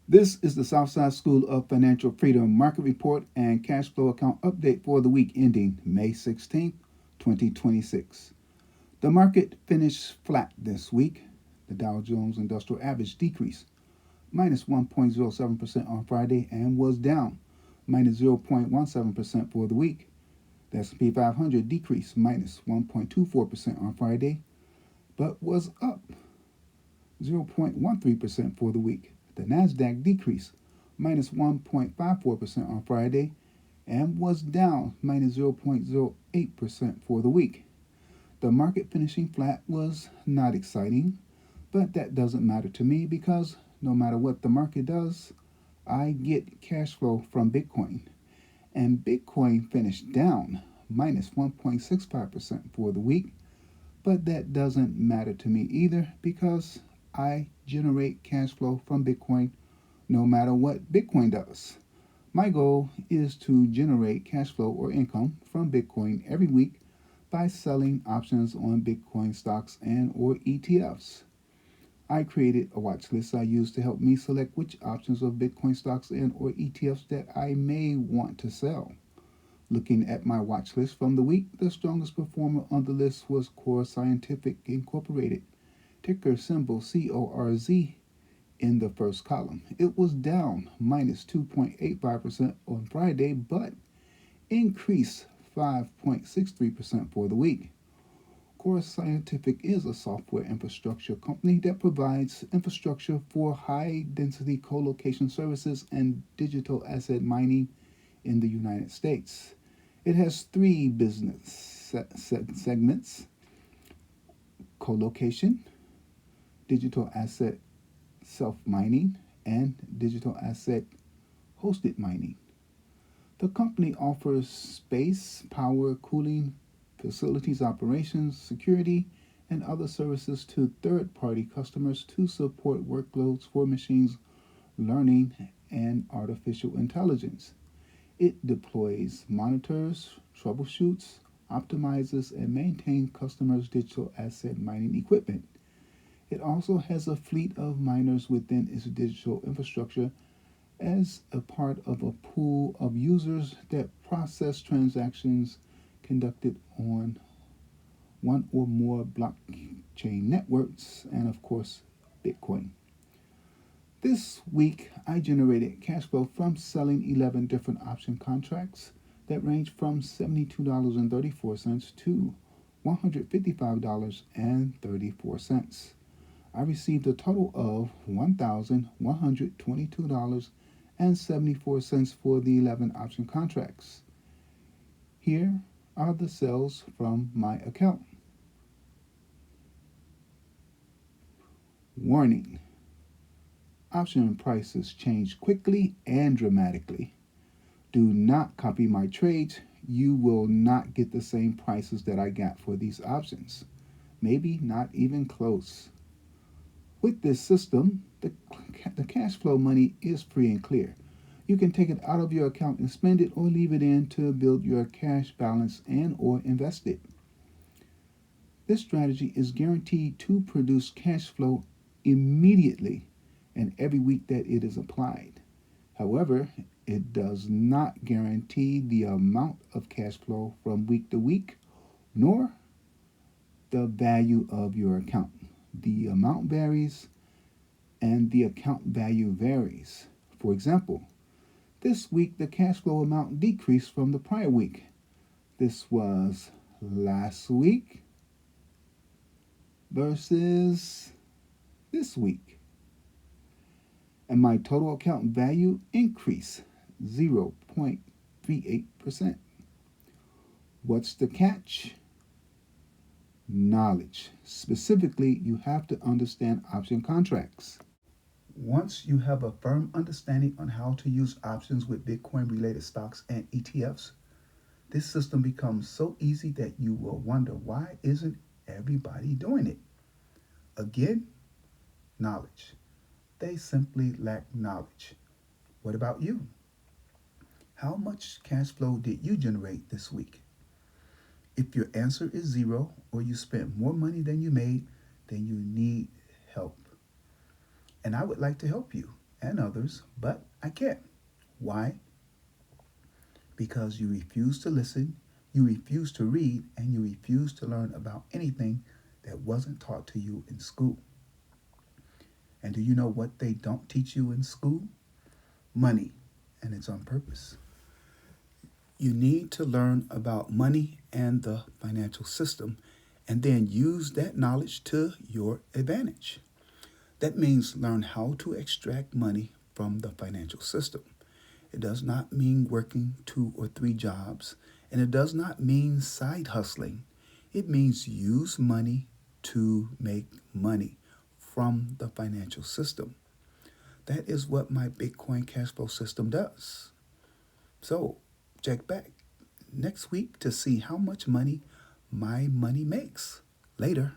This is the Southside School of Financial Freedom Market Report and Cash Flow Account Update for the week ending May 16th, 2026. The market finished flat this week. The Dow Jones Industrial Average decreased minus 1.07% on Friday and was down minus 0.17% for the week. The S&P 500 decreased minus 1.24% on Friday but was up 0.13% for the week. The Nasdaq decreased minus 1.54% on Friday and was down minus 0.08% for the week. The market finishing flat was not exciting, but that doesn't matter to me because no matter what the market does, I get cash flow from Bitcoin. And Bitcoin finished down minus 1.65% for the week, but that doesn't matter to me either because I generate cash flow from Bitcoin no matter what Bitcoin does. My goal is to generate cash flow or income from Bitcoin every week by selling options on Bitcoin stocks and or ETFs. I created a watch list I use to help me select which options of Bitcoin stocks and or ETFs that I may want to sell. Looking at my watch list from the week, the strongest performer on the list was Core Scientific Incorporated, ticker symbol CORZ in the first column. It was down minus 2.85% on Friday, but increased 5.63% for the week. Core Scientific is a software infrastructure company that provides infrastructure for high density colocation services and digital asset mining in the United States. It has three business segments: colocation, digital asset self mining, and digital asset hosted mining. The company offers space, power, cooling, facilities operations, security, and other services to third party customers to support workloads for machines learning and artificial intelligence. It deploys, monitors, troubleshoots, optimizes, and maintains customers' digital asset mining equipment. It also has a fleet of miners within its digital infrastructure as a part of a pool of users that process transactions conducted on one or more blockchain networks, and of course, Bitcoin. This week, I generated cash flow from selling 11 different option contracts that range from $72.34 to $155.34. I received a total of $1,122.74 for the 11 option contracts. Here are the sales from my account. Warning: option prices change quickly and dramatically. Do not copy my trades. You will not get the same prices that I got for these options. Maybe not even close. With this system, the cash flow money is free and clear. You can take it out of your account and spend it or leave it in to build your cash balance and or invest it. This strategy is guaranteed to produce cash flow immediately and every week that it is applied. However, it does not guarantee the amount of cash flow from week to week, nor the value of your account. The amount varies and the account value varies. For example, this week the cash flow amount decreased from the prior week. This was last week versus this week. And my total account value increased 0.38%. What's the catch? Knowledge. Specifically, you have to understand option contracts. Once you have a firm understanding on how to use options with Bitcoin related stocks and ETFs, this system becomes so easy that you will wonder why isn't everybody doing it? Again, knowledge. They simply lack knowledge. What about you? How much cash flow did you generate this week? If your answer is zero or you spent more money than you made, then you need help. And I would like to help you. and others, but I can't. Why? Because you refuse to listen, you refuse to read, and you refuse to learn about anything that wasn't taught to you in school. And do you know what they don't teach you in school? Money, and it's on purpose. You need to learn about money and the financial system and then use that knowledge to your advantage. That means learn how to extract money from the financial system. It does not mean working 2 or 3 jobs, and it does not mean side hustling. It means use money to make money from the financial system. That is what my Bitcoin cash flow system does. So, check back next week to see how much money my money makes. Later.